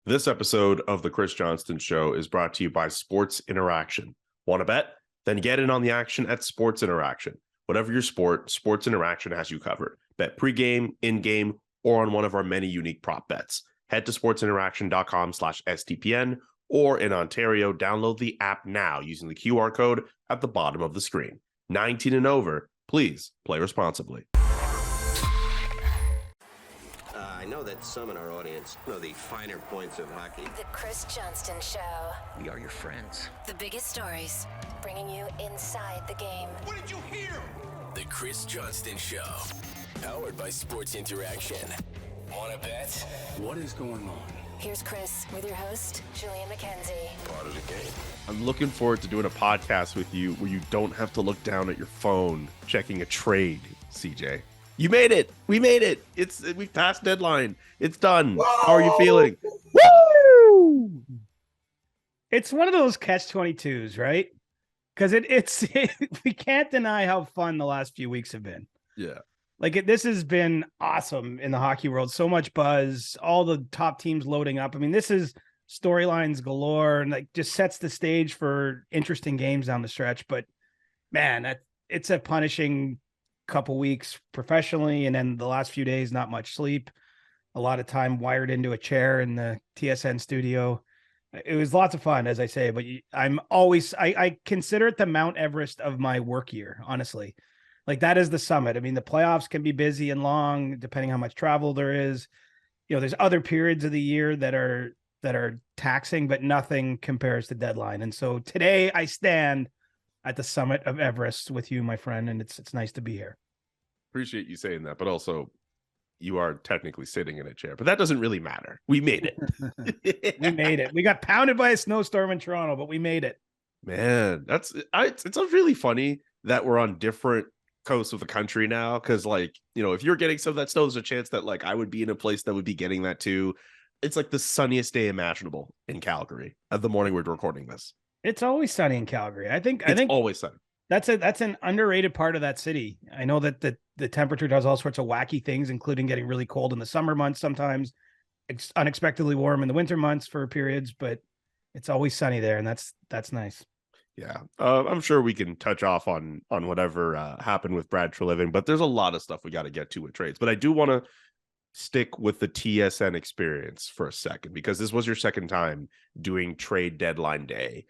This episode of the Chris Johnston Show is brought to you by Sports Interaction. Want to bet? Then get in on the action at Sports Interaction. Whatever your sport, Sports Interaction has you covered. Bet pregame, in-game, or on one of our many unique prop bets. Head to sportsinteraction.com/STPN, or in Ontario, download the app now using the QR code at the bottom of the screen. 19 and over, please play responsibly. I know that some in our audience know the finer points of hockey. The Chris Johnston Show. We are your friends. The biggest stories, bringing you inside the game. What did you hear? The Chris Johnston Show. Powered by Sports Interaction. Want to bet? What is going on? Here's Chris with your host, Julian McKenzie. Part of the game. I'm looking forward to doing a podcast with you where you don't have to look down at your phone checking a trade, CJ. You made it. We made it. We've passed deadline. It's done. Whoa! How are you feeling? Woo! It's one of those catch-22s, right? Because it's we can't deny how fun the last few weeks have been. Yeah. This has been awesome in the hockey world. So much buzz, all the top teams loading up. I mean, this is storylines galore and just sets the stage for interesting games down the stretch. But man, it's a punishing couple weeks professionally, and then the last few days, not much sleep, a lot of time wired into a chair in the TSN studio. It was lots of fun, as I say, but I consider it the Mount Everest of my work year, honestly. That is the summit. I mean, the playoffs can be busy and long, depending how much travel there is. There's other periods of the year that are taxing, but nothing compares to deadline. And so today I stand at the summit of Everest with you, my friend, and it's nice to be here. Appreciate you saying that, but also you are technically sitting in a chair, but that doesn't really matter. We made it. We made it. We got pounded by a snowstorm in Toronto, but we made it. Man, it's really funny that we're on different coasts of the country now, because if you're getting some of that snow, there's a chance that I would be in a place that would be getting that too. It's the sunniest day imaginable in Calgary at the morning we're recording this. It's always sunny in Calgary. I think always sunny. That's an underrated part of that city. I know that the temperature does all sorts of wacky things, including getting really cold in the summer months sometimes. It's unexpectedly warm in the winter months for periods, but it's always sunny there, and that's nice. Yeah, I'm sure we can touch off on whatever happened with Brad Treliving, but there's a lot of stuff we got to get to with trades. But I do want to stick with the TSN experience for a second, because this was your second time doing trade deadline day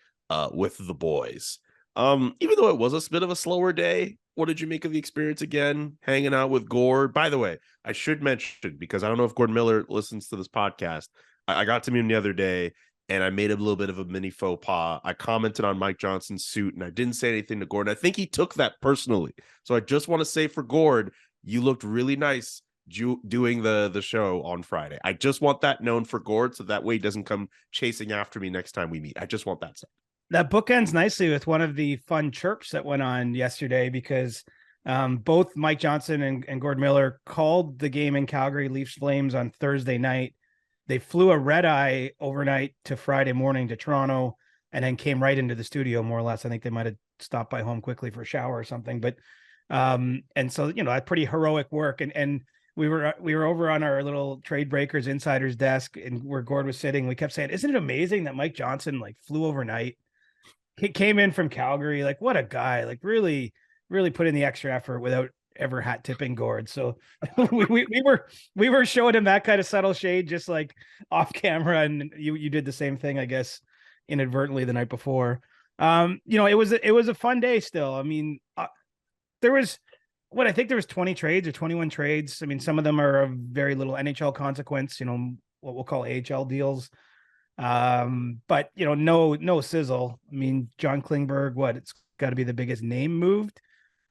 with the boys. Even though it was a bit of a slower day, what did you make of the experience again, hanging out with Gord? By the way, I should mention, because I don't know if Gord Miller listens to this podcast, I got to meet him the other day, and I made a little bit of a mini faux pas. I commented on Mike Johnson's suit, and I didn't say anything to Gord. I think he took that personally. So I just want to say for Gord, you looked really nice doing the show on Friday. I just want that known for Gord, so that way he doesn't come chasing after me next time we meet. I just want that said. That bookends nicely with one of the fun chirps that went on yesterday, because both Mike Johnson and Gord Miller called the game in Calgary, Leafs Flames, on Thursday night. They flew a red eye overnight to Friday morning to Toronto, and then came right into the studio, more or less. I think they might have stopped by home quickly for a shower or something. But and so that's pretty heroic work. And we were over on our little Trade Breakers Insiders desk, and where Gord was sitting, we kept saying, "Isn't it amazing that Mike Johnson flew overnight? He came in from Calgary, what a guy! Really, really put in the extra effort without ever hat tipping Gord." So we were showing him that kind of subtle shade, just off camera, and you did the same thing, I guess, inadvertently the night before. It was a fun day still. I mean, there was 20 trades or 21 trades. I mean, some of them are of very little NHL consequence, what we'll call AHL deals. But no sizzle. I mean, John Klingberg, it's got to be the biggest name moved,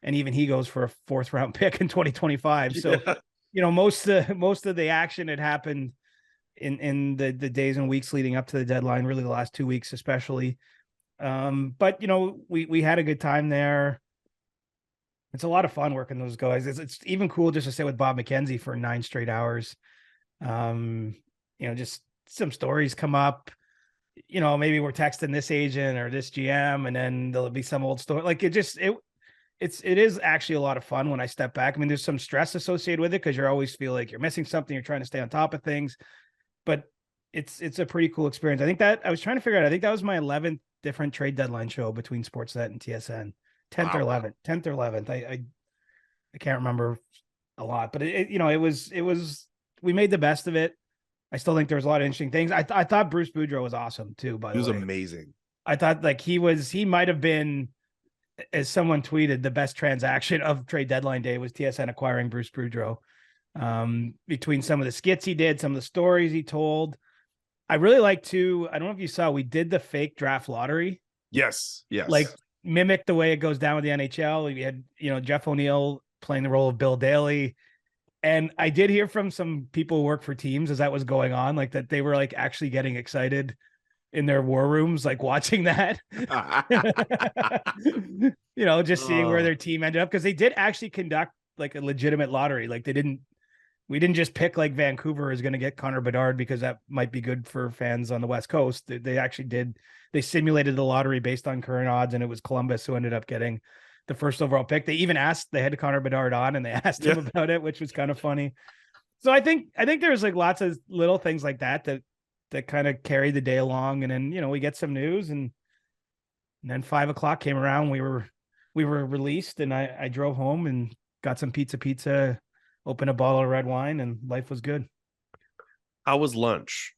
and even he goes for a 4th round pick in 2025. So, most of the action had happened in the days and weeks leading up to the deadline, really the last 2 weeks, especially. But we had a good time there. It's a lot of fun working those guys. It's even cool just to sit with Bob McKenzie for 9 straight hours. Just some stories come up. Maybe we're texting this agent or this GM, and then there'll be some old story. It is actually a lot of fun when I step back. I mean, there's some stress associated with it, because you always feel like you're missing something. You're trying to stay on top of things, but it's a pretty cool experience. I think that I was trying to figure out. I think that was my 11th different trade deadline show between Sportsnet and TSN. 10th or 11th. 10th or 11th. I can't remember a lot, but it was we made the best of it. I still think there was a lot of interesting things. I thought Bruce Boudreau was awesome too. By the way, he was amazing. I thought like he might have been, as someone tweeted, the best transaction of trade deadline day was TSN acquiring Bruce Boudreau. Between some of the skits he did, some of the stories he told. I really like to, I don't know if you saw, we did the fake draft lottery. Yes. Like mimic the way it goes down with the NHL. We had, Jeff O'Neill playing the role of Bill Daly. And I did hear from some people who work for teams as that was going on, like that they were like actually getting excited in their war rooms, like watching that, just seeing where their team ended up. Cause they did actually conduct like a legitimate lottery. Like we didn't just pick like Vancouver is going to get Connor Bedard because that might be good for fans on the West Coast. They actually they simulated the lottery based on current odds, and it was Columbus who ended up getting the first overall pick. They even they had Connor Bedard on and they asked him about it, which was kind of funny. So I think there's like lots of little things like that kind of carry the day along. And then, we get some news and then 5:00 came around. We were released and I drove home and got some pizza, opened a bottle of red wine, and life was good. How was lunch?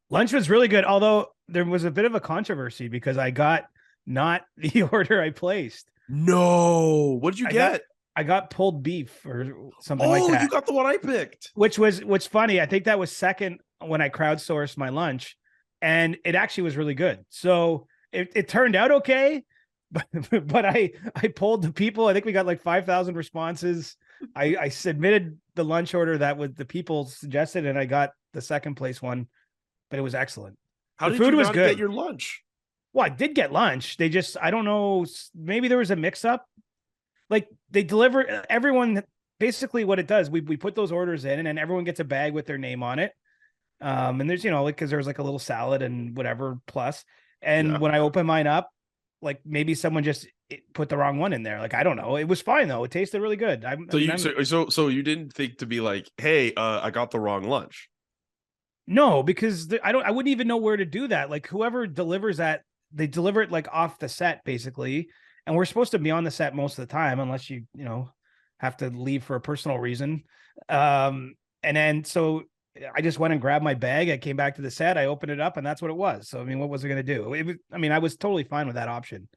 Lunch was really good. Although there was a bit of a controversy because I got not the order I placed. No. What did you get? I got pulled beef or something like that. Oh, you got the one I picked. Which was funny. I think that was second when I crowdsourced my lunch, and it actually was really good. So it turned out okay, but I polled the people. I think we got like 5,000 responses. I submitted the lunch order that was the people suggested, and I got the second place one, but it was excellent. How the did food you was not good. get your lunch? Well, I did get lunch. They just, I don't know, maybe there was a mix up. Like they deliver everyone. Basically what it does, we put those orders in and then everyone gets a bag with their name on it. And there's, like, cause there was like a little salad and whatever plus. And when I open mine up, like maybe someone just put the wrong one in there. Like, I don't know. It was fine though. It tasted really good. So you didn't think to be like, hey, I got the wrong lunch. No, because I wouldn't even know where to do that. Like whoever delivers that, they deliver it like off the set basically. And we're supposed to be on the set most of the time, unless you have to leave for a personal reason. And then, so I just went and grabbed my bag. I came back to the set. I opened it up and that's what it was. So, what was I going to do? I was totally fine with that option.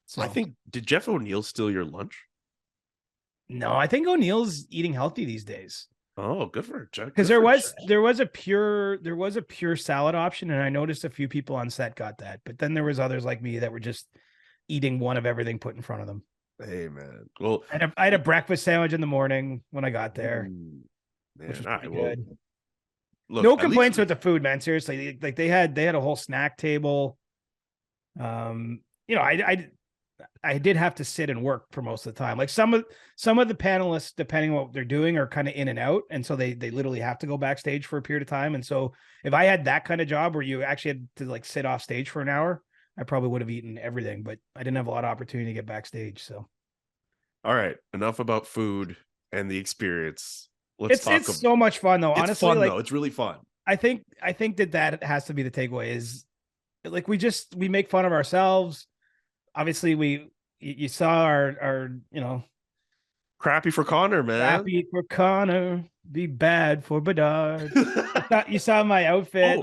So I think, did Jeff O'Neill steal your lunch? No, I think O'Neill's eating healthy these days. Oh, good for Jeff. Because there was a pure salad option. And I noticed a few people on set got that, but then there was others like me that were just eating one of everything put in front of them. Hey man. Well, I had a breakfast sandwich in the morning when I got there. Which was pretty good. Look, no complaints with the food, man. Seriously. Like they had a whole snack table. I did have to sit and work for most of the time. Like some of the panelists, depending on what they're doing, are kind of in and out. And so they literally have to go backstage for a period of time. And so if I had that kind of job where you actually had to like sit off stage for an hour, I probably would have eaten everything, but I didn't have a lot of opportunity to get backstage. So, all right, enough about food and the experience. It's so much fun though. Honestly, fun, though. It's really fun. I think that has to be the takeaway is like, we make fun of ourselves. Obviously you saw our crappy for Connor, man. Crappy for Connor, be bad for Bedard. You saw my outfit.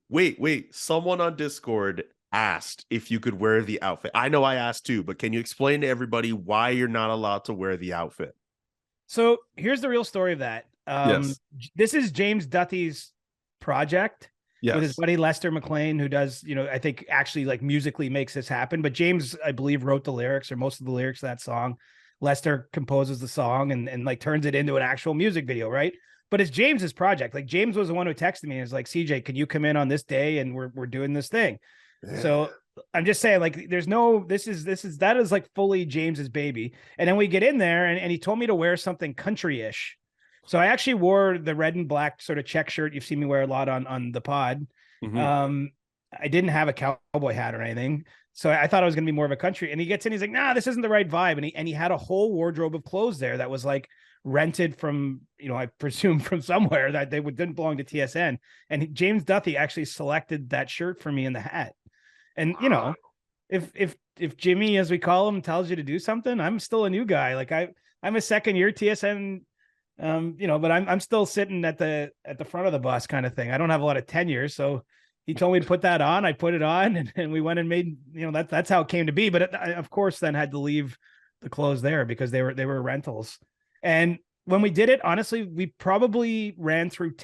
Wait. Someone on Discord asked if you could wear the outfit. I know I asked too, but can you explain to everybody why you're not allowed to wear the outfit? So here's the real story of that. Yes. This is James Duthie's project with his buddy Lester McLean, who does, I think actually like musically makes this happen. But James, I believe, wrote the lyrics or most of the lyrics of that song. Lester composes the song and like turns it into an actual music video, right? But it's James's project. Like James was the one who texted me and was like, CJ, can you come in on this day and we're doing this thing? Yeah. So I'm just saying, like, there's no, that is like fully James's baby. And then we get in there and he told me to wear something country-ish. So I actually wore the red and black sort of check shirt. You've seen me wear a lot on the pod. Mm-hmm. I didn't have a cowboy hat or anything. So I thought I was going to be more of a country. And he gets in, he's like, nah, this isn't the right vibe. And he had a whole wardrobe of clothes there that was like rented from, I presume from somewhere that they didn't belong to TSN. And James Duthie actually selected that shirt for me in the hat. And, if Jimmy, as we call him, tells you to do something, I'm still a new guy. Like I'm a second year TSN, but I'm still sitting at the front of the bus kind of thing. I don't have a lot of tenure. So he told me to put that on. I put it on and we went and made, that's how it came to be. But I, of course, then had to leave the clothes there because they were rentals. And when we did it, honestly, we probably ran through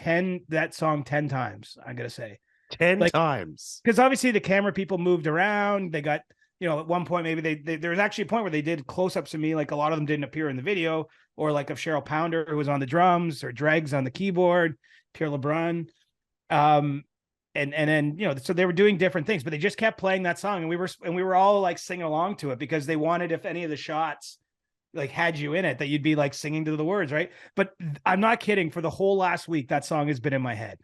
that song 10 times. I'm going to say 10 times. Because obviously the camera people moved around. They got, at one point, maybe there was actually a point where they did close-ups of me. Like a lot of them didn't appear in the video, or like of Cheryl Pounder, who was on the drums, or Dregs on the keyboard, Pierre LeBrun. And then, so they were doing different things, but they just kept playing that song. And we were all like singing along to it because they wanted, if any of the shots like had you in it, that you'd be like singing to the words. Right. But I'm not kidding. For the whole last week, that song has been in my head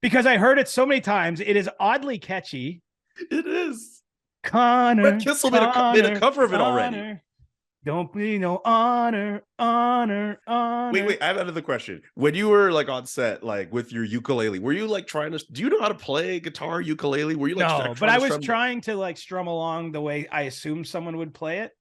because I heard it so many times. It is oddly catchy. It is. Connor. Brett Kissel made a cover of it already. Don't be no honor. Wait, I have another question. When you were like on set, like with your ukulele, were you like trying to, do you know how to play guitar, ukulele? Were you like, no, but I was trying to like strum along the way I assumed someone would play it.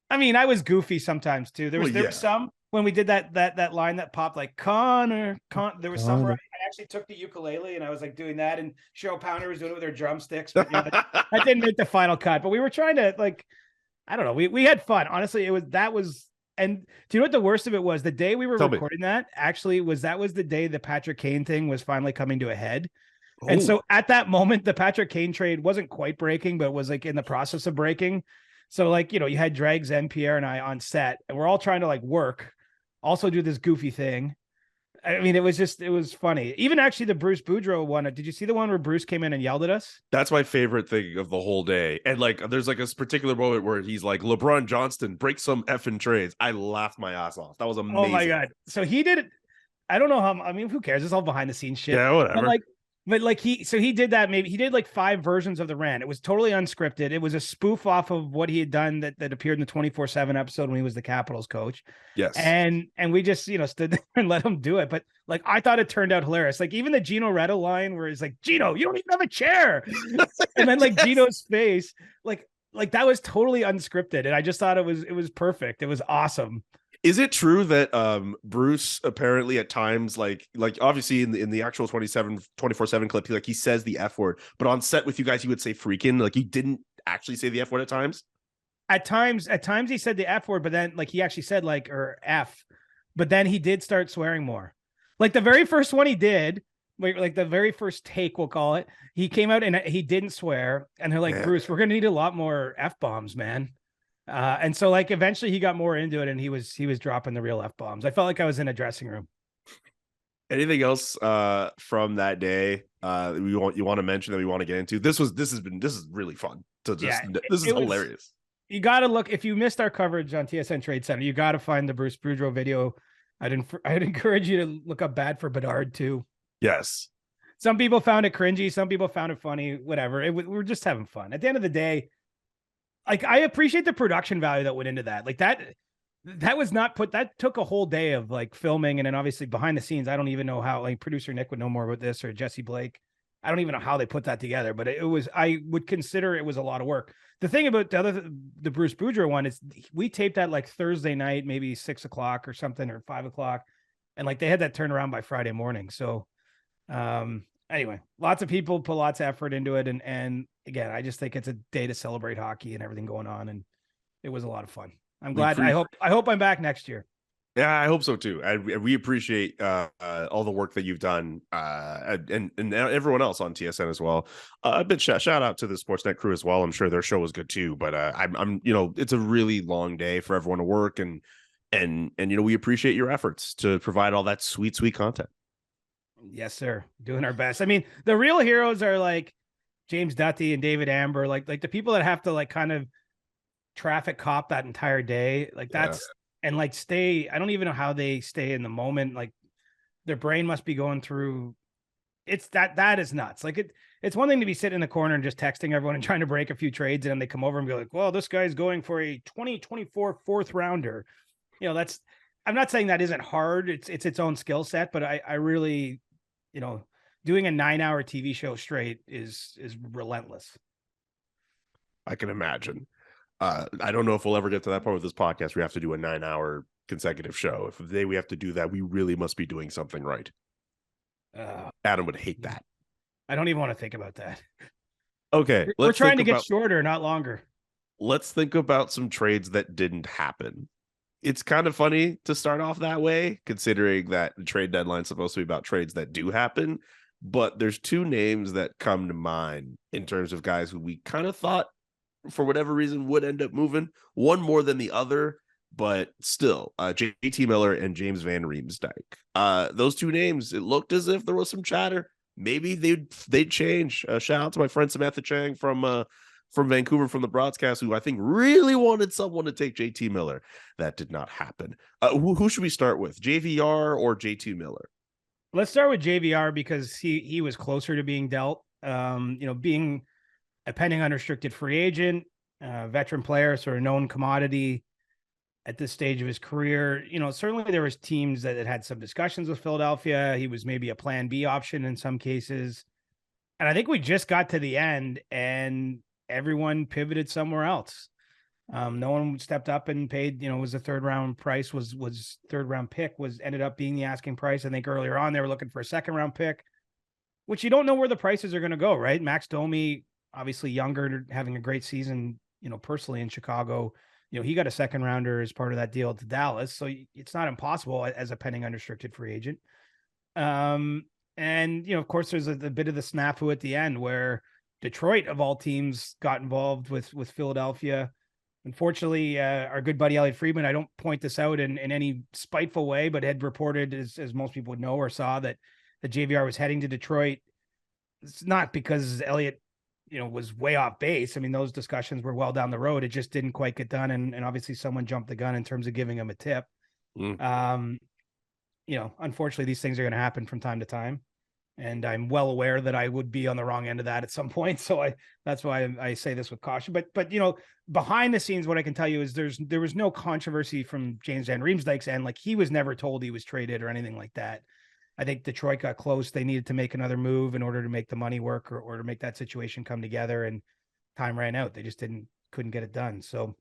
I mean, I was goofy sometimes too. There was some when we did that line that popped like Connor. There was some where I actually took the ukulele and I was like doing that, and Cheryl Pounder was doing it with her drumsticks. But that didn't make the final cut. But we were trying to like, I don't know. We had fun. Honestly, and do you know what the worst of it was? The day we were recording that actually was the day the Patrick Kane thing was finally coming to a head. Oh. And so at that moment, the Patrick Kane trade wasn't quite breaking, but was like in the process of breaking. So like, you had Dregs and Pierre and I on set, and we're all trying to like work, also do this goofy thing. I mean, it was funny. Even actually the Bruce Boudreau one. Did you see the one where Bruce came in and yelled at us? That's my favorite thing of the whole day. And like, there's like a particular moment where he's like, LeBron Johnston, break some effing trades. I laughed my ass off. That was amazing. Oh my God. So he did it. I don't know how, I mean, who cares? It's all behind the scenes shit. Yeah, whatever. But he did that. Maybe he did like 5 versions of the rant. It was totally unscripted. It was a spoof off of what he had done that appeared in the 24/7 episode when he was the Capitals coach. Yes. And we just, stood there and let him do it. But like, I thought it turned out hilarious. Like even the Gino Retto line where he's like, Gino, you don't even have a chair. And then like Gino's face, like that was totally unscripted. And I just thought it was perfect. It was awesome. Is it true that Bruce apparently at times like obviously in the actual 24/7 clip he says the F word, but on set with you guys he would say freaking, like he didn't actually say the F word at times? At times he said the F word, but then like he actually said like or F, but then he did start swearing more. Like the very first one he did, like the very first take we'll call it, he came out and he didn't swear, and they're like, Bruce, we're gonna need a lot more F-bombs, man. And so like eventually he got more into it and he was dropping the real F-bombs. I felt like I was in a dressing room. Anything else from that day you want to mention that we want to get into? This is really fun to just this is hilarious. You got to look, if you missed our coverage on TSN Trade Center, you got to find the Bruce Boudreau video. I'd encourage you to look up Bad for Bedard too. Yes. Some people found it cringy, some people found it funny, whatever. We're just having fun. At the end of the day, like I appreciate the production value that went into that. Like that was not that took a whole day of like filming, and then obviously behind the scenes. I don't even know how, like producer Nick would know more about this, or Jesse Blake. I don't even know how they put that together, but I would consider it was a lot of work. The thing about the Bruce Boudreau one is we taped that like Thursday night, maybe 6 o'clock or something, or 5 o'clock. And like they had that turned around by Friday morning. So anyway, lots of people put lots of effort into it. And again, I just think it's a day to celebrate hockey and everything going on. And it was a lot of fun. I'm glad. I hope I'm back next year. Yeah, I hope so too. And we appreciate all the work that you've done and everyone else on TSN as well. A bit shout out to the Sportsnet crew as well. I'm sure their show was good too. But I'm it's a really long day for everyone to work, and we appreciate your efforts to provide all that sweet content. Yes, sir. Doing our best. I mean, the real heroes are like James Duthie and David Amber, like the people that have to like kind of traffic cop that entire day. Like that's. And like I don't even know how they stay in the moment. Like their brain must be going through. It's that is nuts. Like it's one thing to be sitting in the corner and just texting everyone and trying to break a few trades. And then they come over and be like, well, this guy's going for a 2024 4th rounder. that's, I'm not saying that isn't hard. It's its own skill set, but I really, doing a 9-hour TV show straight is relentless. I can imagine. I don't know if we'll ever get to that point with this podcast. We have to do a 9-hour consecutive show. If the day we have to do that, we really must be doing something right. Adam would hate that. I don't even want to think about that. Okay. We're trying to get shorter, not longer. Let's think about some trades that didn't happen. It's kind of funny to start off that way, considering that the trade deadline is supposed to be about trades that do happen. But there's two names that come to mind in terms of guys who we kind of thought, for whatever reason, would end up moving. One more than the other, but still, JT Miller and James van Riemsdyk. Those two names, it looked as if there was some chatter. Maybe they'd change. Shout out to my friend Samantha Chang from Vancouver from the broadcast, who I think really wanted someone to take JT Miller. That did not happen. Who should we start with, JVR or JT Miller? Let's start with JVR because he was closer to being dealt. Being a pending unrestricted free agent, veteran player, sort of known commodity at this stage of his career. Certainly there was teams that had some discussions with Philadelphia. He was maybe a plan B option in some cases. And I think we just got to the end and everyone pivoted somewhere else. No one stepped up and paid, was a third round price, was third round pick ended up being the asking price. I think earlier on they were looking for a second round pick, which you don't know where the prices are going to go, right? Max Domi, obviously younger, having a great season, personally in Chicago, he got a second rounder as part of that deal to Dallas. So it's not impossible as a pending unrestricted free agent. Of course there's a bit of the snafu at the end where Detroit of all teams got involved with Philadelphia. Unfortunately, our good buddy Elliot Friedman, I don't point this out in any spiteful way, but had reported, as most people would know or saw, that the JVR was heading to Detroit. It's not because Elliot, was way off base. I mean, those discussions were well down the road. It just didn't quite get done. And obviously someone jumped the gun in terms of giving him a tip. Unfortunately, these things are going to happen from time to time. And I'm well aware that I would be on the wrong end of that at some point. So that's why I say this with caution. But behind the scenes, what I can tell you is there was no controversy from James van Riemsdyk's end. Like, he was never told he was traded or anything like that. I think Detroit got close. They needed to make another move in order to make the money work or to make that situation come together. And time ran out. They just couldn't get it done. So,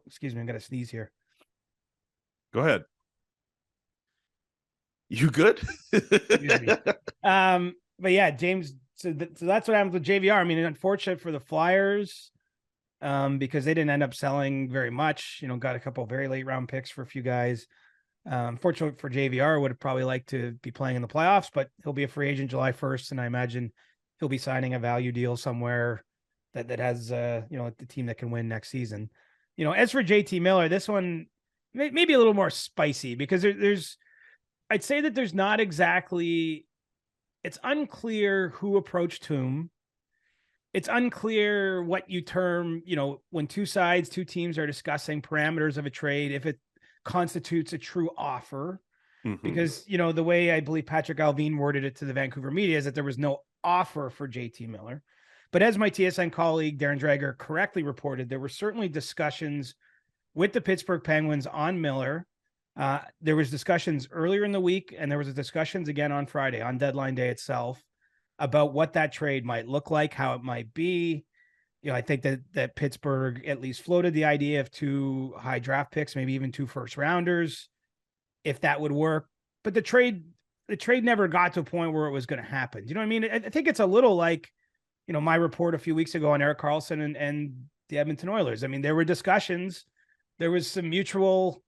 excuse me, I'm going to sneeze here. Go ahead. You good? But yeah, James. So that's what happened with JVR. I mean, unfortunate for the Flyers, because they didn't end up selling very much. Got a couple of very late round picks for a few guys. Fortunately for JVR, would have probably liked to be playing in the playoffs, but he'll be a free agent July 1st, and I imagine he'll be signing a value deal somewhere that has the team that can win next season. As for JT Miller, this one maybe a little more spicy because there's. I'd say that there's not exactly, it's unclear who approached whom. It's unclear what you term, when two teams are discussing parameters of a trade, if it constitutes a true offer. Mm-hmm. Because, the way I believe Patrick Alvin worded it to the Vancouver media is that there was no offer for JT Miller. But as my TSN colleague, Darren Drager, correctly reported, there were certainly discussions with the Pittsburgh Penguins on Miller. There was discussions earlier in the week, and there was discussions again on Friday, on deadline day itself, about what that trade might look like, how it might be. I think that Pittsburgh at least floated the idea of 2 high draft picks, maybe even 2 first rounders, if that would work. But the trade never got to a point where it was going to happen. Do you know what I mean? I think it's a little like, my report a few weeks ago on Erik Karlsson and the Edmonton Oilers. I mean, there were discussions. There was some mutual,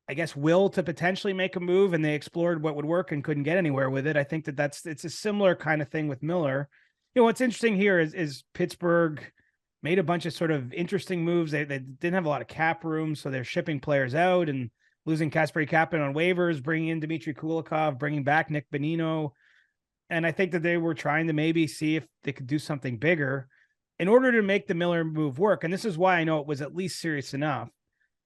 I guess, will to potentially make a move, and they explored what would work and couldn't get anywhere with it. I think it's a similar kind of thing with Miller. What's interesting here is Pittsburgh made a bunch of sort of interesting moves. They didn't have a lot of cap room, so they're shipping players out and losing Kasperi Kapanen on waivers, bringing in Dmitry Kulikov, bringing back Nick Bonino. And I think that they were trying to maybe see if they could do something bigger in order to make the Miller move work. And this is why I know it was at least serious enough.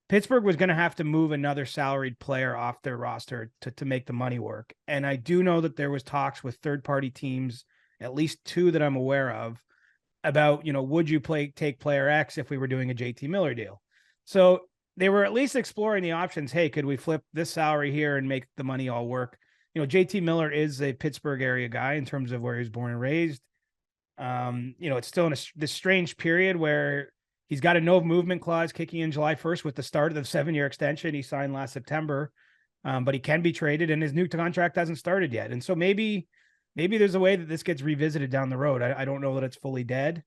Pittsburgh was going to have to move another salaried player off their roster to make the money work. And I do know that there was talks with third-party teams, at least 2 that I'm aware of, about, would you take player X if we were doing a JT Miller deal? So they were at least exploring the options. Hey, could we flip this salary here and make the money all work? JT Miller is a Pittsburgh area guy in terms of where he was born and raised. It's still in this strange period where he's got a no movement clause kicking in July 1st with the start of the 7-year extension he signed last September. But he can be traded and his new contract hasn't started yet. And so maybe there's a way that this gets revisited down the road. I don't know that it's fully dead.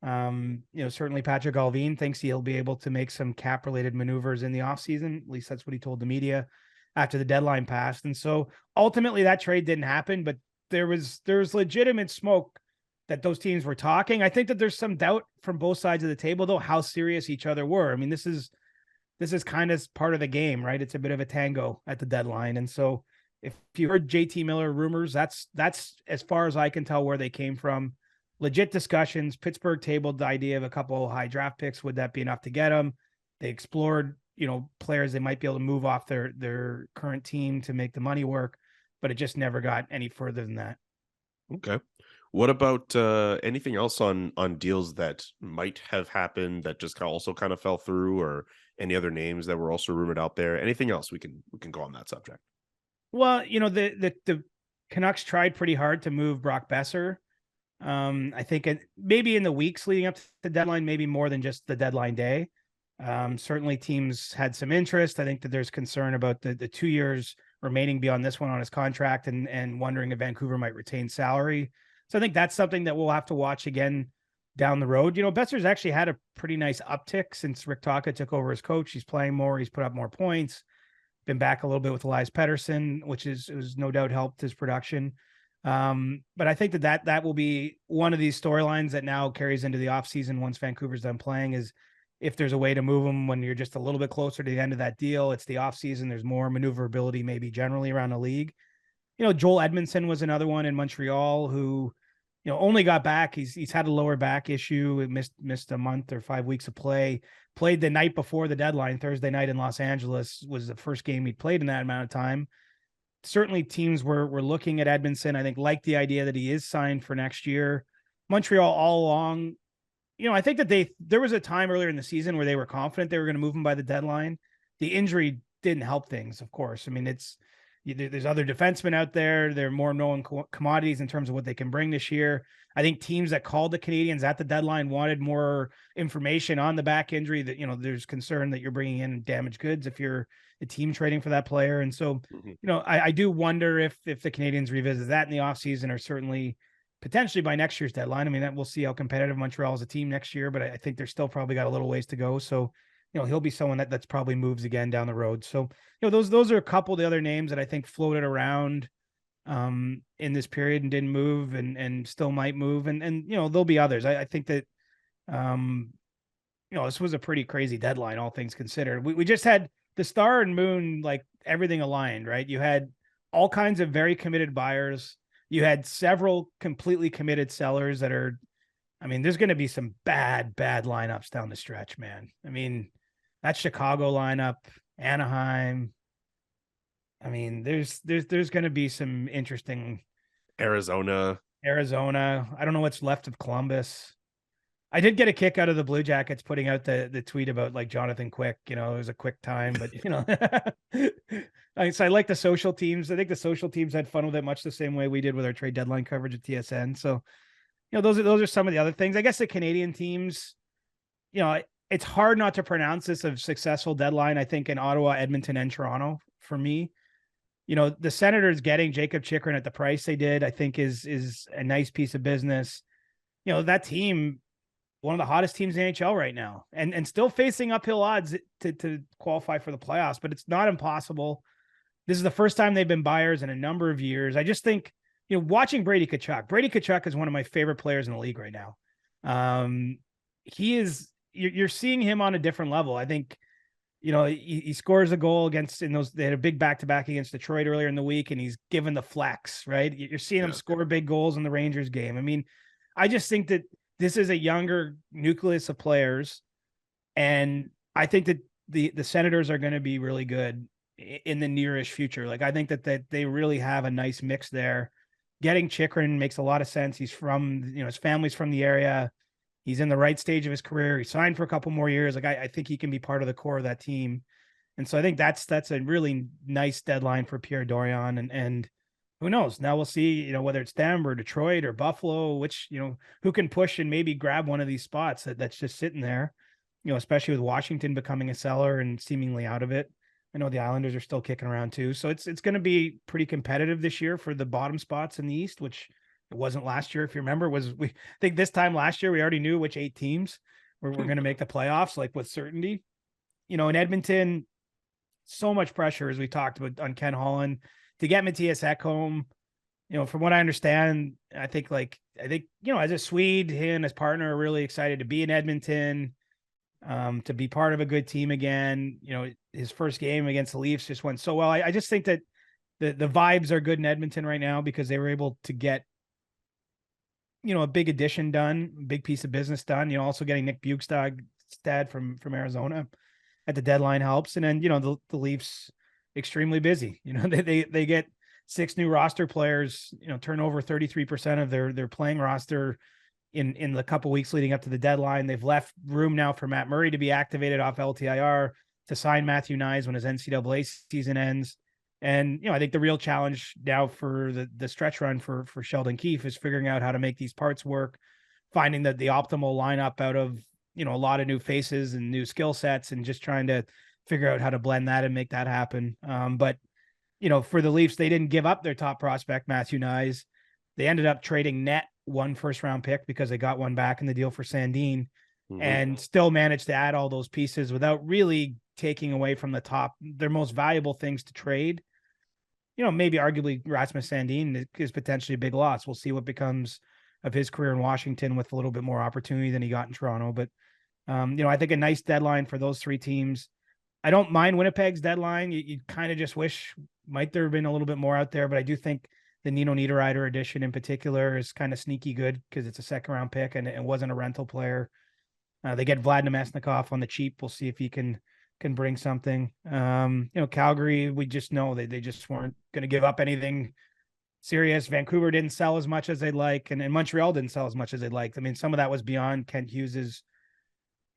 Certainly Patrick Allvin thinks he'll be able to make some cap related maneuvers in the offseason. At least that's what he told the media after the deadline passed. And so ultimately that trade didn't happen, but there's legitimate smoke that those teams were talking. I think that there's some doubt from both sides of the table, though, how serious each other were. I mean, this is kind of part of the game, right? It's a bit of a tango at the deadline. And so if you heard JT Miller rumors, that's as far as I can tell where they came from. Legit discussions. Pittsburgh tabled the idea of a couple of high draft picks. Would that be enough to get them? They explored, players they might be able to move off their current team to make the money work, but it just never got any further than that. Okay. What about anything else on deals that might have happened that just also kind of fell through, or any other names that were also rumored out there? Anything else we can go on that subject? Well, the Canucks tried pretty hard to move Brock Besser. I think maybe in the weeks leading up to the deadline, maybe more than just the deadline day. Certainly teams had some interest. I think that there's concern about the 2 years remaining beyond this one on his contract and wondering if Vancouver might retain salary. So I think that's something that we'll have to watch again down the road. Besser's actually had a pretty nice uptick since Rick Taka took over as coach. He's playing more. He's put up more points, been back a little bit with Elias Pettersson, which was no doubt helped his production. But I think that will be one of these storylines that now carries into the offseason once Vancouver's done playing, is if there's a way to move them when you're just a little bit closer to the end of that deal. It's the offseason. There's more maneuverability maybe generally around the league. Joel Edmondson was another one in Montreal who, only got back. He's had a lower back issue. It missed a month or 5 weeks of play. Played the night before the deadline, Thursday night in Los Angeles, was the first game he'd played in that amount of time. Certainly teams were looking at Edmondson. I think like the idea that he is signed for next year. Montreal all along, I think that there was a time earlier in the season where they were confident they were going to move him by the deadline. The injury didn't help things, of course. I mean, there's other defensemen out there. They're more known commodities in terms of what they can bring this year. I think teams that called the Canadiens at the deadline wanted more information on the back injury, that, there's concern that you're bringing in damaged goods if you're a team trading for that player. And so, I do wonder if the Canadiens revisit that in the offseason, or certainly potentially by next year's deadline. I mean, we'll see how competitive Montreal is a team next year, but I think they're still probably got a little ways to go. So, he'll be someone that's probably moves again down the road. So, those are a couple of the other names that I think floated around in this period and didn't move and still might move. And there'll be others. I think that, this was a pretty crazy deadline, all things considered. We just had the star and moon, like everything aligned, right? You had all kinds of very committed buyers. You had several completely committed sellers that are, there's going to be some bad lineups down the stretch, man. That Chicago lineup, Anaheim. There's going to be some interesting. Arizona. I don't know what's left of Columbus. I did get a kick out of the Blue Jackets putting out the tweet about like Jonathan Quick. It was a quick time, but so I like the social teams. I think the social teams had fun with it much the same way we did with our trade deadline coverage at TSN. So, those are some of the other things. I guess the Canadian teams, it's hard not to pronounce this a successful deadline, I think, in Ottawa, Edmonton, and Toronto for me. The Senators getting Jacob Chychrun at the price they did, I think is a nice piece of business. That team, one of the hottest teams in the NHL right now, and still facing uphill odds to qualify for the playoffs, but it's not impossible. This is the first time they've been buyers in a number of years. I just think, watching Brady Tkachuk is one of my favorite players in the league right now. You're seeing him on a different level. I think, he scores a goal they had a big back-to-back against Detroit earlier in the week, and he's given the flex, right? You're seeing him score big goals in the Rangers game. I just think that this is a younger nucleus of players, and I think that the Senators are going to be really good in the nearish future. Like, I think that they really have a nice mix there. Getting Chychrun makes a lot of sense. He's from, his family's from the area. He's in the right stage of his career. He signed for a couple more years. Like I think he can be part of the core of that team. And so I think that's a really nice deadline for Pierre Dorion. And who knows? Now we'll see, whether it's them or Detroit or Buffalo, which, who can push and maybe grab one of these spots that's just sitting there, especially with Washington becoming a seller and seemingly out of it. I know the Islanders are still kicking around too. So it's going to be pretty competitive this year for the bottom spots in the East, which it wasn't last year. If you remember, I think this time last year, we already knew which 8 teams were going to make the playoffs, like with certainty. In Edmonton, so much pressure, as we talked about, on Ken Holland to get Matthias Ekholm. From what I understand, I think, as a Swede, he and his partner are really excited to be in Edmonton, to be part of a good team again. His first game against the Leafs just went so well. I just think that the vibes are good in Edmonton right now because they were able to get, a big addition done, big piece of business done. Also getting Nick Bjugstad from Arizona at the deadline helps. And then, the Leafs extremely busy. They get 6 new roster players, turn over 33% of their playing roster in the couple weeks leading up to the deadline. They've left room now for Matt Murray to be activated off LTIR, to sign Matthew Nyes when his NCAA season ends. And, I think the real challenge now for the stretch run for Sheldon Keefe is figuring out how to make these parts work, finding the optimal lineup out of, a lot of new faces and new skill sets, and just trying to figure out how to blend that and make that happen. But, for the Leafs, they didn't give up their top prospect, Matthew Nyes. They ended up trading net 1 first-round pick because they got one back in the deal for Sandin, and still managed to add all those pieces without really taking away from their most valuable things to trade. Maybe arguably Rasmus Sandin is potentially a big loss. We'll see what becomes of his career in Washington with a little bit more opportunity than he got in Toronto. But, I think a nice deadline for those 3 teams. I don't mind Winnipeg's deadline. You kind of just wish might there have been a little bit more out there, but I do think the Nino Niederreiter edition in particular is kind of sneaky good because it's a 2nd-round pick and it wasn't a rental player. They get Vlad Namestnikov on the cheap. We'll see if he can bring something. Calgary, we just know they just weren't going to give up anything serious. Vancouver didn't sell as much as they'd like, and Montreal didn't sell as much as they'd like. I mean, some of that was beyond Kent Hughes's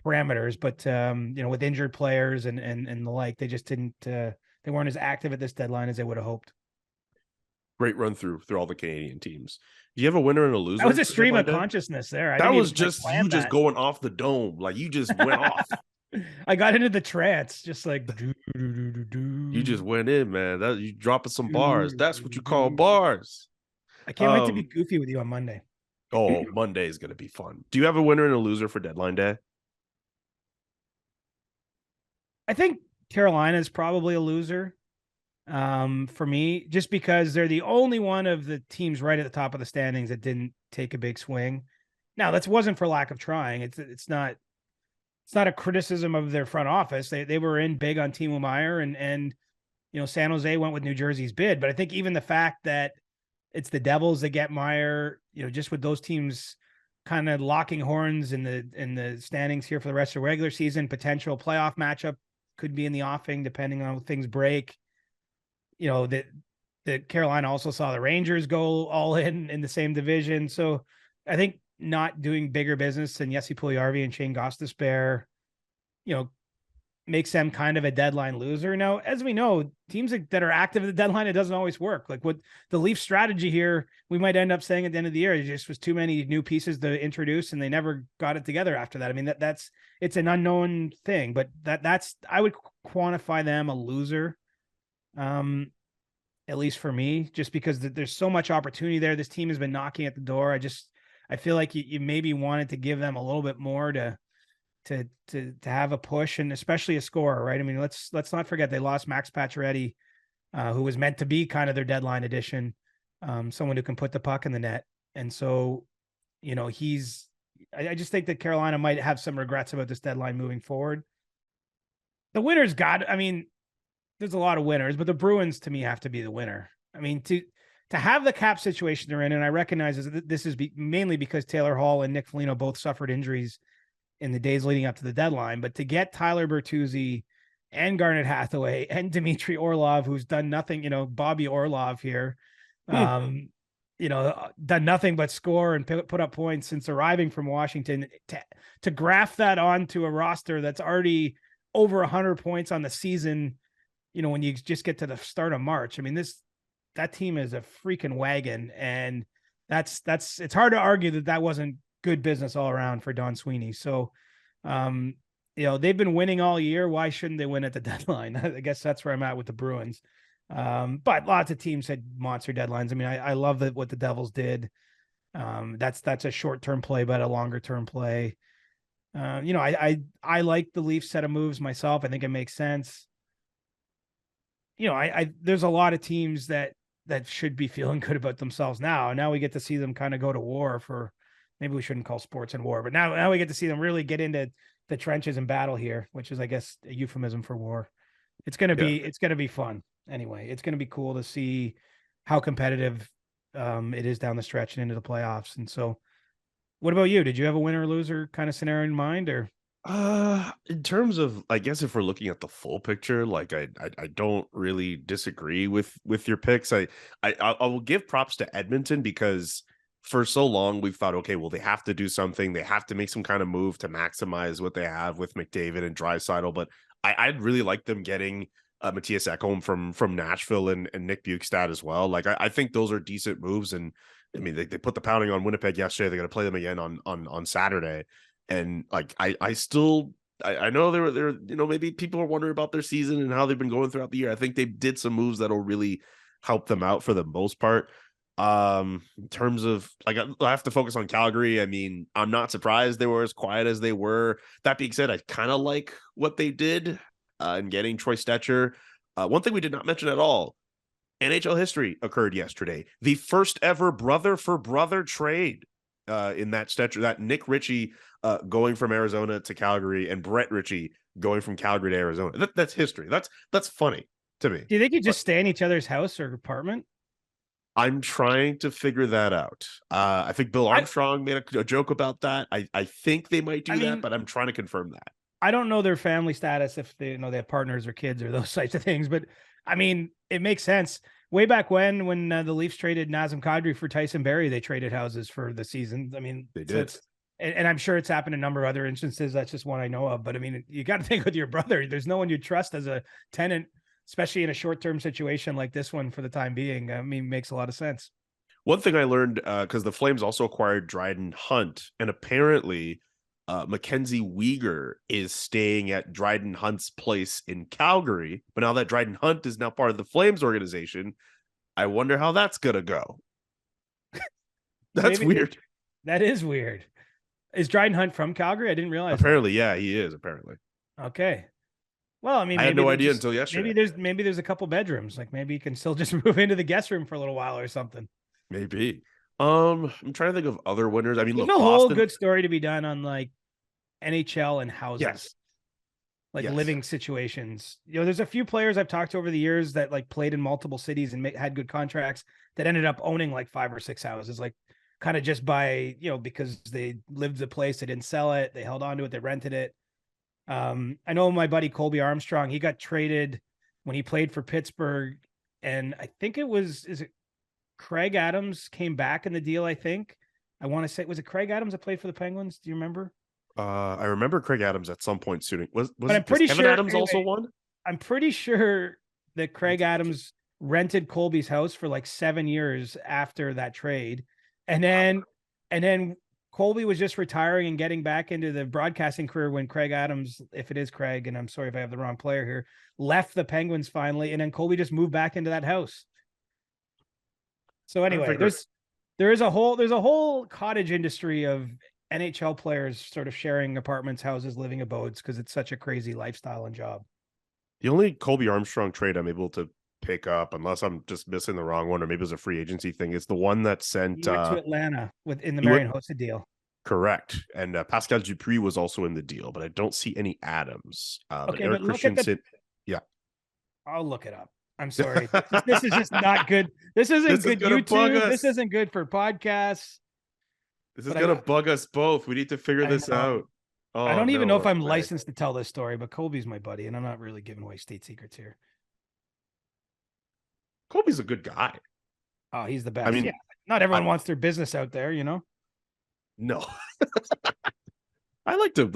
parameters, but with injured players and the like, they just didn't. They weren't as active at this deadline as they would have hoped. Great run through all the Canadian teams. Do you have a winner and a loser? That was a stream of consciousness there. That was just you just going off the dome, like you just went off. I got into the trance, just like you just went in, man. That you dropping some bars. That's what you call bars. I can't wait to be goofy with you on Monday. Oh, Monday is going to be fun. Do you have a winner and a loser for deadline day? I think Carolina is probably a loser for me, just because they're the only one of the teams right at the top of the standings that didn't take a big swing. Now, that wasn't for lack of trying. It's not a criticism of their front office. They were in big on Timo Meier and San Jose went with New Jersey's bid. But I think even the fact that it's the Devils that get Meier, just with those teams kind of locking horns in the standings here for the rest of the regular season, potential playoff matchup could be in the offing depending on how things break. That Carolina also saw the Rangers go all in the same division. So I think not doing bigger business than Jesse Puljujarvi and Shane Gostisbehere, makes them kind of a deadline loser. Now, as we know, teams that are active at the deadline, it doesn't always work. Like what the Leafs strategy here, we might end up saying at the end of the year, it just was too many new pieces to introduce and they never got it together after that. I mean, it's an unknown thing, but that's, I would quantify them a loser. At least for me, just because there's so much opportunity there. This team has been knocking at the door. I feel like you maybe wanted to give them a little bit more to have a push, and especially a scorer, right? I mean, let's not forget they lost Max Pacioretty, who was meant to be kind of their deadline addition, someone who can put the puck in the net. And so, I just think that Carolina might have some regrets about this deadline moving forward. The winners there's a lot of winners, but the Bruins to me have to be the winner. I mean, to have the cap situation they're in, and I recognize this is mainly because Taylor Hall and Nick Foligno both suffered injuries in the days leading up to the deadline, but to get Tyler Bertuzzi and Garnet Hathaway and Dmitry Orlov, who's done nothing, Bobby Orlov here, done nothing but score and put up points since arriving from Washington. To graft that onto a roster that's already over 100 points on the season, when you just get to the start of March. I mean, that team is a freaking wagon, and it's hard to argue that wasn't good business all around for Don Sweeney. So, they've been winning all year. Why shouldn't they win at the deadline? I guess that's where I'm at with the Bruins. But lots of teams had monster deadlines. I mean, I love what the Devils did. That's a short-term play, but a longer-term play. I like the Leafs set of moves myself. I think it makes sense. There's a lot of teams that should be feeling good about themselves now. And now we get to see them kind of go to war for, maybe we shouldn't call sports and war, but now we get to see them really get into the trenches and battle here, which is, I guess, a euphemism for war. It's going to be fun. Anyway, it's going to be cool to see how competitive it is down the stretch and into the playoffs. And so, what about you? Did you have a winner or loser kind of scenario in mind, or? In terms of, I guess, if we're looking at the full picture, like I don't really disagree with your picks. I will give props to Edmonton, because for so long we've thought, okay, well, they have to do something. They have to make some kind of move to maximize what they have with McDavid and Draisaitl. But I'd really like them getting Matthias Ekholm from Nashville and Nick Bjugstad as well. Like I think those are decent moves. And I mean, they put the pounding on Winnipeg yesterday. They're going to play them again on Saturday. And like I know there maybe people are wondering about their season and how they've been going throughout the year. I think they did some moves that'll really help them out for the most part. In terms of, like, I have to focus on Calgary. I mean, I'm not surprised they were as quiet as they were. That being said, I kind of like what they did in getting Troy Stetcher. One thing we did not mention at all: NHL history occurred yesterday. The first ever brother for brother trade in that Stetcher, that Nick Ritchie going from Arizona to Calgary, and Brett Ritchie going from Calgary to Arizona. That's history. That's funny to me. Do you think you just stay in each other's house or apartment? I'm trying to figure that out. I think Bill Armstrong made a joke about that. I think they might do that, but I'm trying to confirm that. I don't know their family status, if they they have partners or kids or those types of things, but I mean, it makes sense. Way back when the Leafs traded Nazem Kadri for Tyson Barrie, they traded houses for the season. I mean, they did. And I'm sure it's happened in a number of other instances. That's just one I know of. But I mean, you got to think with your brother. There's no one you trust as a tenant, especially in a short-term situation like this one for the time being. I mean, makes a lot of sense. One thing I learned, because the Flames also acquired Dryden Hunt, and apparently Mackenzie Weegar is staying at Dryden Hunt's place in Calgary. But now that Dryden Hunt is now part of the Flames organization, I wonder how that's going to go. That's weird. That is weird. Is Dryden Hunt from Calgary? I didn't realize. Apparently, yeah, he is. Apparently. Okay. Well, I mean, I had no idea until yesterday. Maybe there's a couple bedrooms. Like maybe you can still just move into the guest room for a little while or something. Maybe. I'm trying to think of other winners. I mean, there's look, a whole good story to be done on like NHL and houses. Yes. Like living situations. There's a few players I've talked to over the years that like played in multiple cities and had good contracts that ended up owning like 5 or 6 houses, like kind of just by, because they lived the place, they didn't sell it, they held on to it, they rented it. I know my buddy Colby Armstrong, he got traded when he played for Pittsburgh, and I think is it Craig Adams came back in the deal, I think. I want to say, was it Craig Adams that played for the Penguins? Do you remember? I remember Craig Adams at some point suiting. Was I'm pretty Kevin sure Adams also won? I'm pretty sure that Craig Adams rented Colby's house for like 7 years after that trade. And then Colby was just retiring and getting back into the broadcasting career when Craig Adams, if it is Craig, and I'm sorry if I have the wrong player here, left the Penguins finally. And then Colby just moved back into that house. So anyway, there's a whole cottage industry of NHL players sort of sharing apartments, houses, living abodes, because it's such a crazy lifestyle and job. The only Colby Armstrong trade I'm able to pick up, unless I'm just missing the wrong one, or maybe it was a free agency thing, is the one that sent to Atlanta in the Marion Hossa deal. Correct. And Pascal Dupuis was also in the deal, but I don't see any Adams. Okay, Eric Christensen. Yeah. I'll look it up. I'm sorry. This is just not good. This isn't good YouTube. This isn't good for podcasts. This is going to bug us both. We need to figure this out. Oh, I don't even know if I'm licensed to tell this story, but Colby's my buddy, and I'm not really giving away state secrets here. Colby's a good guy. Oh, he's the best. I mean, Not everyone wants their business out there, you know? No. I liked him.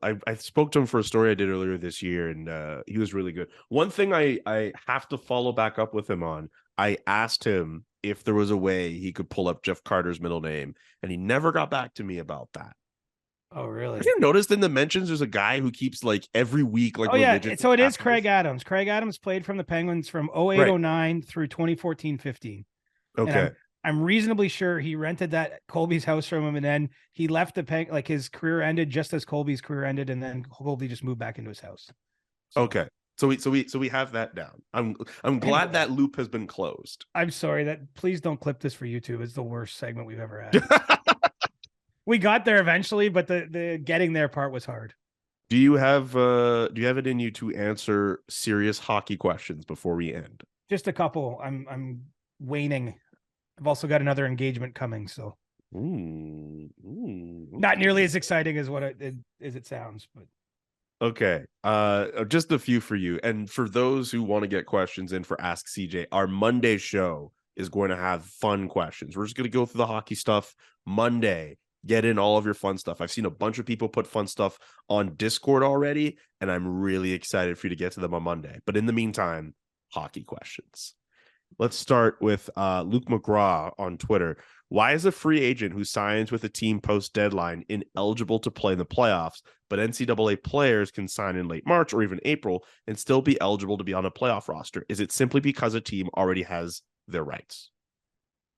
I spoke to him for a story I did earlier this year, and he was really good. One thing I have to follow back up with him on, I asked him if there was a way he could pull up Jeff Carter's middle name, and he never got back to me about that. Oh, really? Have you noticed in the mentions there's a guy who keeps like every week Oh, yeah. So it is Craig Adams. Craig Adams played from the Penguins from 08-09 through 2014-15. Okay. I'm reasonably sure he rented that Colby's house from him, and then he left his career ended just as Colby's career ended, and then Colby just moved back into his house. So, okay. So we have that down. I'm glad that loop has been closed. I'm sorry please don't clip this for YouTube. It's the worst segment we've ever had. We got there eventually, but the getting there part was hard. Do you have it in you to answer serious hockey questions before we end? Just a couple. I'm waning. I've also got another engagement coming, so not nearly as exciting as it sounds, but okay. Just a few for you, and for those who want to get questions in for Ask CJ, our Monday show is going to have fun questions. We're just going to go through the hockey stuff Monday. Get in all of your fun stuff. I've seen a bunch of people put fun stuff on Discord already, and I'm really excited for you to get to them on Monday. But in the meantime, hockey questions. Let's start with Luke McGraw on Twitter. Why is a free agent who signs with a team post-deadline ineligible to play in the playoffs, but NCAA players can sign in late March or even April and still be eligible to be on a playoff roster? Is it simply because a team already has their rights?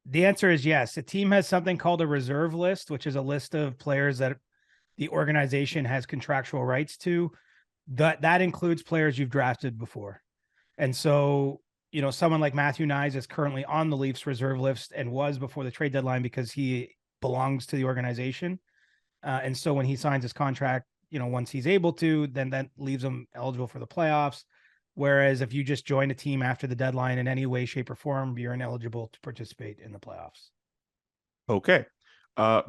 The answer is yes. A team has something called a reserve list, which is a list of players that the organization has contractual rights to. That includes players you've drafted before. And so, you know, someone like Matthew Nyes is currently on the Leafs reserve list and was before the trade deadline because he belongs to the organization. And so when he signs his contract, you know, once he's able to, then that leaves him eligible for the playoffs. Whereas if you just join a team after the deadline in any way, shape, or form, you're ineligible to participate in the playoffs. Okay.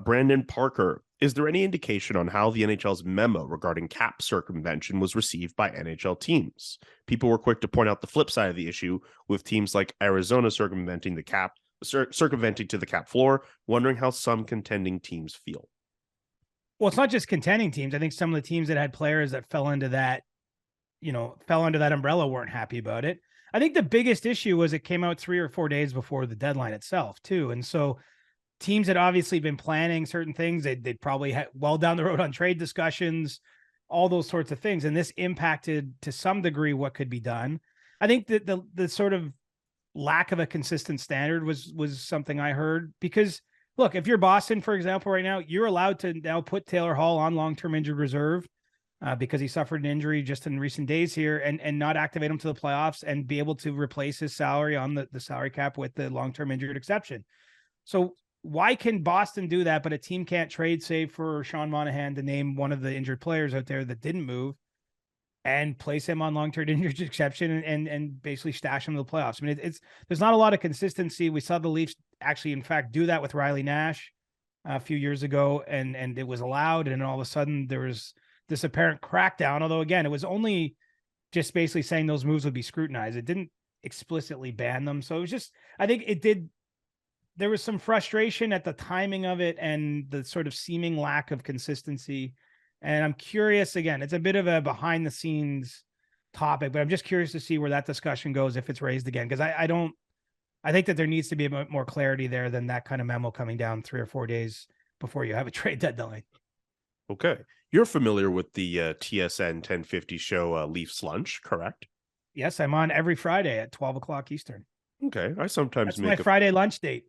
Brandon Parker, is there any indication on how the NHL's memo regarding cap circumvention was received by NHL teams? People were quick to point out the flip side of the issue, with teams like Arizona circumventing to the cap floor, wondering how some contending teams feel. Well, it's not just contending teams. I think some of the teams that had players that fell under that umbrella weren't happy about it. I think the biggest issue was it came out 3 or 4 days before the deadline itself too. And so teams had obviously been planning certain things. They'd probably had well down the road on trade discussions, all those sorts of things. And this impacted to some degree what could be done. I think that the sort of lack of a consistent standard was something I heard, because look, if you're Boston, for example, right now, you're allowed to now put Taylor Hall on long-term injured reserve because he suffered an injury just in recent days here, and not activate him to the playoffs and be able to replace his salary on the salary cap with the long-term injured exception. So why can Boston do that, but a team can't trade, say, for Sean Monahan, to name one of the injured players out there that didn't move, and place him on long-term injured exception and basically stash him to the playoffs? I mean, there's not a lot of consistency. We saw the Leafs actually, in fact, do that with Riley Nash a few years ago, and it was allowed. And all of a sudden there was this apparent crackdown, although again, it was only just basically saying those moves would be scrutinized. It didn't explicitly ban them. So it was just, I think there was some frustration at the timing of it and the sort of seeming lack of consistency. And I'm curious, again, it's a bit of a behind the scenes topic, but I'm just curious to see where that discussion goes if it's raised again. Because I think that there needs to be a bit more clarity there than that kind of memo coming down 3 or 4 days before you have a trade deadline. Okay. You're familiar with the TSN 1050 show Leafs Lunch, correct? Yes, I'm on every Friday at 12 o'clock Eastern. Okay. I sometimes That's make my Friday lunch date.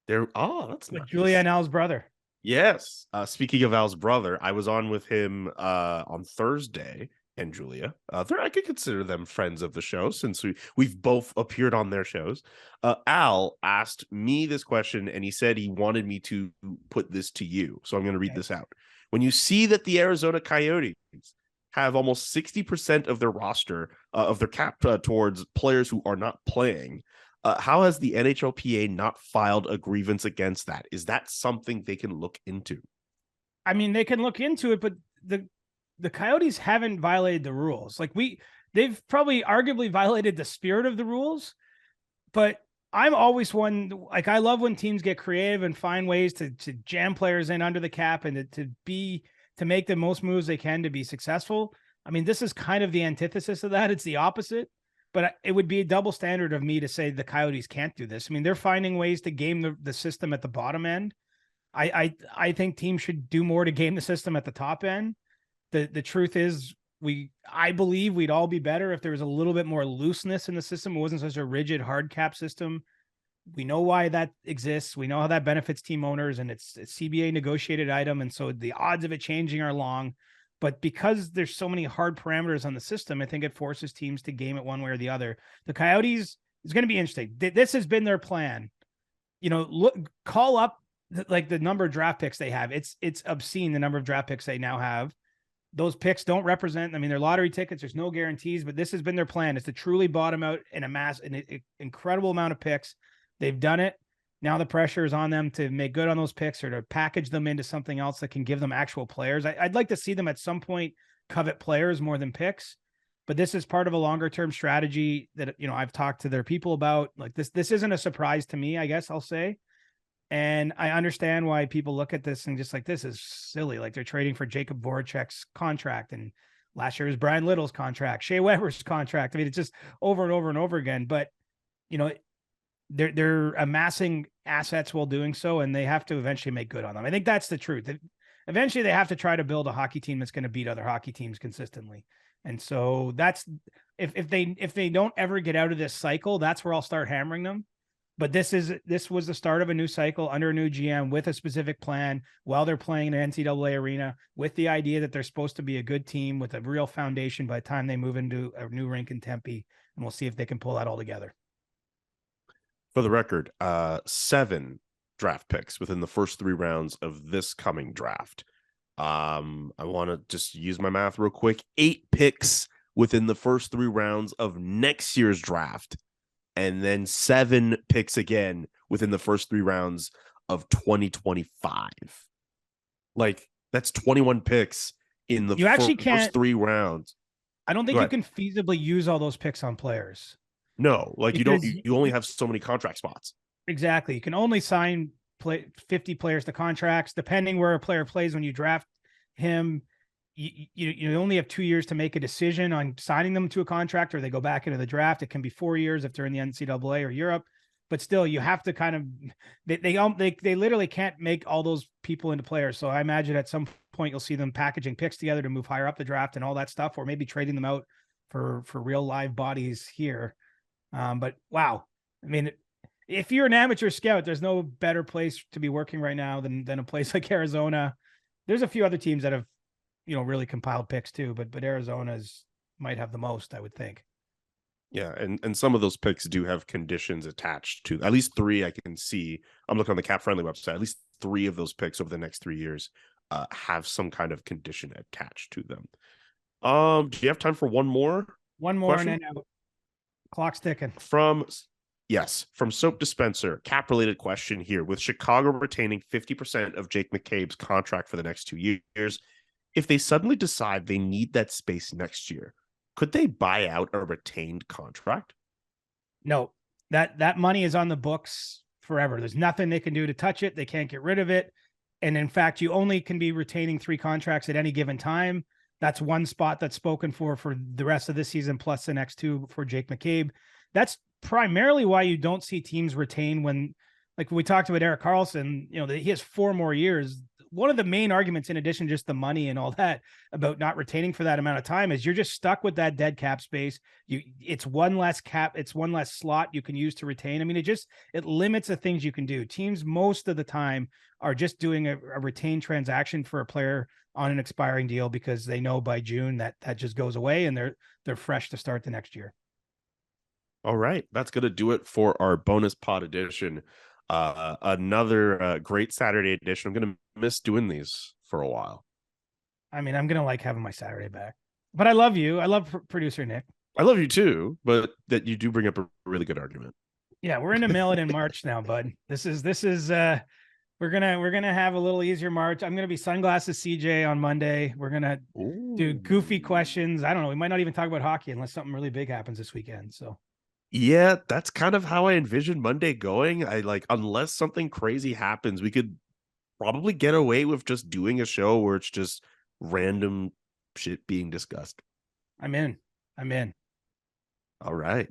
That's with nice. Julia and Al's brother. Yes. Speaking of Al's brother, I was on with him on Thursday, and Julia. I could consider them friends of the show since we've both appeared on their shows. Al asked me this question, and he said he wanted me to put this to you. So I'm going to read this out. When you see that the Arizona Coyotes have almost 60% of their roster of their cap towards players who are not playing, how has the NHLPA not filed a grievance against that? Is that something they can look into? I mean, they can look into it, but the Coyotes haven't violated the rules. Like they've probably arguably violated the spirit of the rules, but I'm always one, like, I love when teams get creative and find ways to jam players in under the cap and to make the most moves they can to be successful. I mean, this is kind of the antithesis of that. It's the opposite, but it would be a double standard of me to say the Coyotes can't do this. I mean, they're finding ways to game the system at the bottom end. I think teams should do more to game the system at the top end. The truth is, I believe we'd all be better if there was a little bit more looseness in the system. It wasn't such a rigid hard cap system. We know why that exists. We know how that benefits team owners, and it's a CBA negotiated item. And so the odds of it changing are long, but because there's so many hard parameters on the system, I think it forces teams to game it one way or the other. The Coyotes is going to be interesting. This has been their plan. Call up like the number of draft picks they have. It's obscene, the number of draft picks they now have. Those picks don't represent, I mean, they're lottery tickets. There's no guarantees, but this has been their plan, is to truly bottom out and amass an incredible amount of picks. They've done it. Now the pressure is on them to make good on those picks or to package them into something else that can give them actual players. I'd like to see them at some point covet players more than picks, but this is part of a longer term strategy that, I've talked to their people about. Like this isn't a surprise to me, I guess I'll say. And I understand why people look at this and just like, this is silly. Like they're trading for Jacob Voracek's contract, and last year was Brian Little's contract, Shea Weber's contract. I mean, it's just over and over and over again, but they're amassing assets while doing so, and they have to eventually make good on them. I think that's the truth. Eventually they have to try to build a hockey team that's going to beat other hockey teams consistently. And so that's, if they don't ever get out of this cycle, that's where I'll start hammering them. But this was the start of a new cycle under a new GM with a specific plan while they're playing in an NCAA arena, with the idea that they're supposed to be a good team with a real foundation by the time they move into a new rink in Tempe. And we'll see if they can pull that all together. For the record, 7 draft picks within the first 3 rounds of this coming draft. I want to just use my math real quick. 8 picks within the first 3 rounds of next year's draft. And then 7 picks again within the first 3 rounds of 2025. Like, that's 21 picks in the first 3 rounds. I don't think you can feasibly use all those picks on players. No, like you only have so many contract spots. Exactly. You can only sign 50 players to contracts, depending where a player plays when you draft him. You only have 2 years to make a decision on signing them to a contract, or they go back into the draft. It can be 4 years if they're in the NCAA or Europe, but still you have to kind of, they literally can't make all those people into players. So I imagine at some point you'll see them packaging picks together to move higher up the draft and all that stuff, or maybe trading them out for real live bodies here. But wow. I mean, if you're an amateur scout, there's no better place to be working right now than a place like Arizona. There's a few other teams that have, really compiled picks too, but Arizona's might have the most, I would think. Yeah, and some of those picks do have conditions attached to, at least 3 I can see. I'm looking on the Cap Friendly website. At least 3 of those picks over the next 3 years have some kind of condition attached to them. Do you have time for one more? One more question? and then out. Clock's ticking. From Soap Dispenser, cap related question here. With Chicago retaining 50% of Jake McCabe's contract for the next 2 years, if they suddenly decide they need that space next year, could they buy out a retained contract? No, that money is on the books forever. There's nothing they can do to touch it. They can't get rid of it. And in fact, you only can be retaining 3 contracts at any given time. That's one spot that's spoken for the rest of this season, plus the next 2 for Jake McCabe. That's primarily why you don't see teams retain when, like we talked about Erik Karlsson, he has 4 more years. One of the main arguments, in addition to just the money and all that, about not retaining for that amount of time is you're just stuck with that dead cap space. It's one less cap. It's one less slot you can use to retain. I mean, it limits the things you can do. Teams most of the time are just doing a retained transaction for a player on an expiring deal because they know by June that just goes away and they're fresh to start the next year. All right. That's going to do it for our bonus pod edition. Another great Saturday edition. I'm going to miss doing these for a while. I mean, I'm going to like having my Saturday back, but I love you. I love producer Nick. I love you too, but that you do bring up a really good argument. Yeah. We're into mail it in March now, bud. This is we're going to have a little easier March. I'm going to be sunglasses CJ on Monday. We're going to do goofy questions. I don't know. We might not even talk about hockey unless something really big happens this weekend. So Yeah, that's kind of how I envision Monday going. I like, unless something crazy happens, we could probably get away with just doing a show where it's just random shit being discussed. I'm in. All right.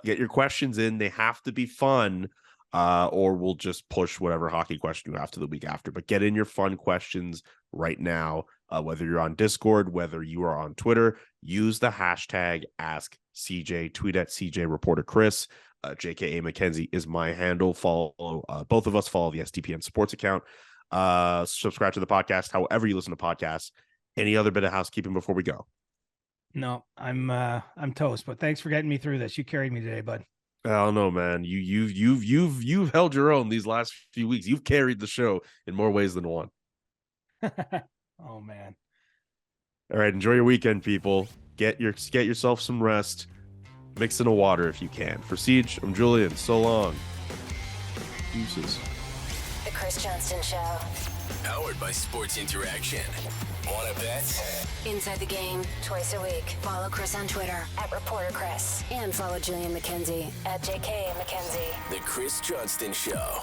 Get your questions in. They have to be fun, or we'll just push whatever hockey question you have to the week after. But get in your fun questions right now. Whether you're on Discord, whether you are on Twitter, use the hashtag AskCJ. Tweet at CJ Reporter Chris. JKA McKenzie is my handle. Follow both of us. Follow the STPN Sports account. Subscribe to the podcast. However you listen to podcasts. Any other bit of housekeeping before we go? No, I'm toast, but thanks for getting me through this. You carried me today, bud. I don't know, man. You've held your own these last few weeks. You've carried the show in more ways than one. Oh man. All right, enjoy your weekend, people. Get yourself some rest. Mix in a water if you can. For Siege, I'm Julian. So long. Deuces. The Chris Johnston Show. Powered by Sports Interaction. Wanna bet? Inside the Game, twice a week. Follow Chris on Twitter at Reporter Chris. And follow Julian McKenzie at JK McKenzie. The Chris Johnston Show.